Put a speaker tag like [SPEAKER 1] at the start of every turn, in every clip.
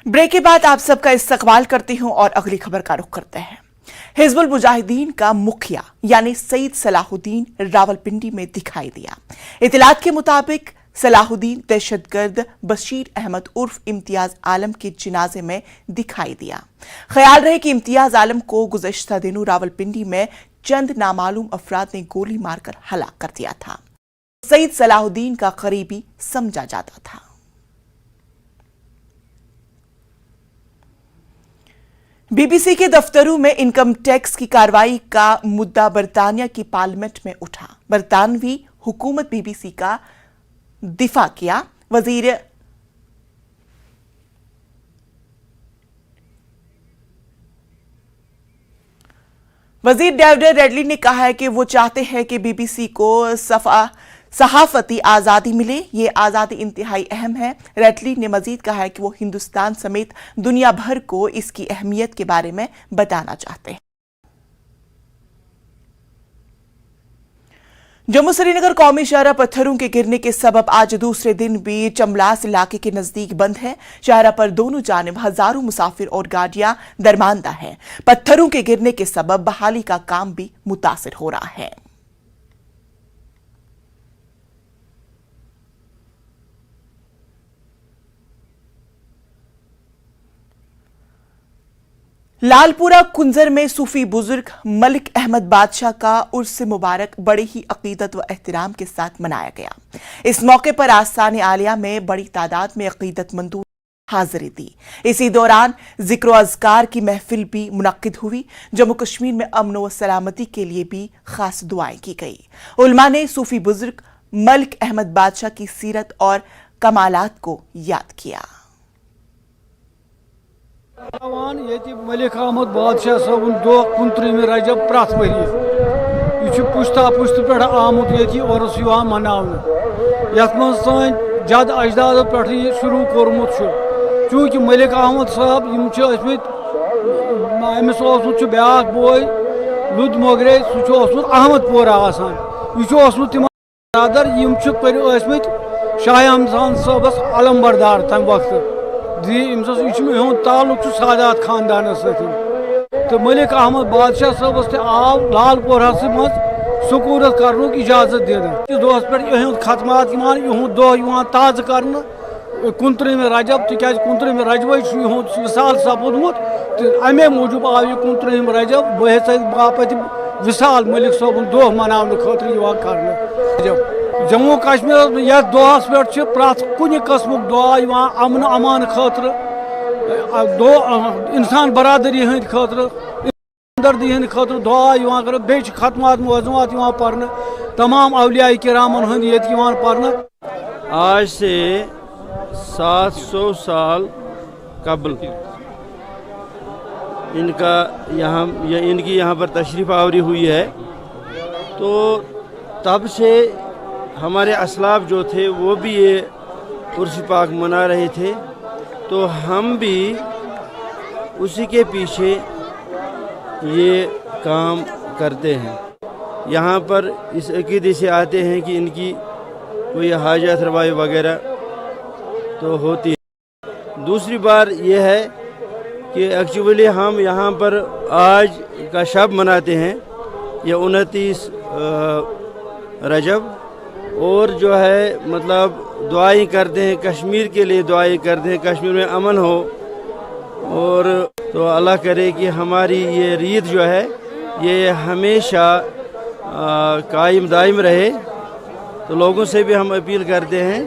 [SPEAKER 1] Break के बाद आप सबका इस्तकबाल करती हूं और अगली खबर का रुख करते हैं। हिजबुल मुजाहिदीन का मुखिया यानी सईद सलाहुद्दीन रावलपिंडी में दिखाई दिया। इतलात के मुताबिक सलाहुद्दीन दहशतगर्द बशीर अहमद उर्फ इम्तियाज आलम के जनाजे में दिखाई दिया। ख्याल रहे कि इम्तियाज आलम को गुज़श्ता दिनों रावलपिंडी में चंद नामालूम अफराद ने गोली मारकर हलाक कर दिया था। सईद सलाहुद्दीन का करीबी समझा जाता था। बीबीसी के दफ्तरों में इनकम टैक्स की कार्रवाई का मुद्दा बरतानिया की पार्लियामेंट में उठा। बरतानवी हुकूमत बीबीसी का दिफा किया। वजीर डेविड रेडली ने कहा है कि वो चाहते हैं कि बीबीसी को सहाफती आज़ादी मिले। ये आज़ादी इंतहाई अहम है। रेडली ने मजीद कहा है कि वो हिंदुस्तान समेत दुनिया भर को इसकी अहमियत के बारे में बताना चाहते हैं। जम्मू श्रीनगर कौमी शाहरा पत्थरों के गिरने के सबब आज दूसरे दिन भी चमलास इलाके के नजदीक बंद है। शाहरा पर दोनों जानिब हजारों मुसाफिर और गाड़ियां दरमानदा हैं। पत्थरों के गिरने के सबब बहाली का काम भी मुतासिर हो रहा है। लालपुरा कुंजर में सूफी बुजुर्ग मलिक अहमद बादशाह का उर्स मुबारक बड़े ही अकीदत व एहतराम के साथ मनाया गया। इस मौके पर आस्थान आलिया में बड़ी तादाद में अकीदतमंदों ने हाजिरी दी। इसी दौरान जिक्र अज़कार की महफिल भी मुनक्किद हुई। जम्मू कश्मीर में अमन व सलामती के लिए भी खास दुआएं की गई। उलमा ने सूफी बुजुर्ग मलिक अहमद बादशाह की सीरत और कमालात को याद किया।
[SPEAKER 2] मलिक अहमद बादशाह सबन दो 29 रजब प्रत वरी यह पुश्ता पुश्त पे आमुत ये उर्स मनावन यथ मन सन जद अजदाद पे शुरू कोर्मुत चूँकि मलिक अहमद साहब अमिस ब्या बोय लुद मोगरे सह अहमद आसान यह तिम बरदर शाह हमदान साहबस अलम बरदार तम वक्त यह ताल्लुक सादात खानदान तो मलिक अहमद बादशाह साहबस आव लालपोरा मज सकूरत कर इजाजत दिन दोस पे खतमात यह दह ताज़ कर 29 रजब तिक 29 रजब विसाल सपूदमुत तो अमे मूजूब आव यह 29 रजब बहस बापत विसाल मलिक साहब दह मनाने कर। जम्मू कश्मीर यथ दोहस पे प्रत कुन कस्मुक दुआ अमन अमान खतर इंसान बरादरी हंद खतर हमदर्दी हंद खतर दुआ कर बे खतमात मुअज़्ज़मात पढ़ने तमाम अवलिया किरामन हंद ये पढ़ने।
[SPEAKER 3] आज से 700 साल कबल इनकी यहाँ पर तशरीफ़ आवरी हुई है। तो तब से हमारे असलाफ जो थे वो भी ये उर्स पाक मना रहे थे, तो हम भी उसी के पीछे ये काम करते हैं। यहाँ पर इस अक़ीदे से आते हैं कि इनकी कोई हाजत रवाई वगैरह तो होती है। दूसरी बार ये है कि एक्चुअली हम यहाँ पर आज का शब मनाते हैं, ये 29 रजब, और जो है मतलब दुआएं करते हैं कश्मीर के लिए, दुआएं करते हैं कश्मीर में अमन हो, और तो अल्लाह करे कि हमारी ये रीत जो है ये हमेशा कायम दायम रहे। तो लोगों से भी हम अपील करते हैं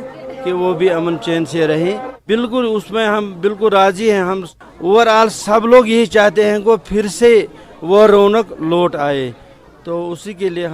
[SPEAKER 3] कि वो भी अमन चैन से रहें। बिल्कुल उसमें हम बिल्कुल राज़ी हैं। हम ओवरऑल सब लोग यही चाहते हैं कि फिर से वो रौनक लौट आए, तो उसी के लिए हम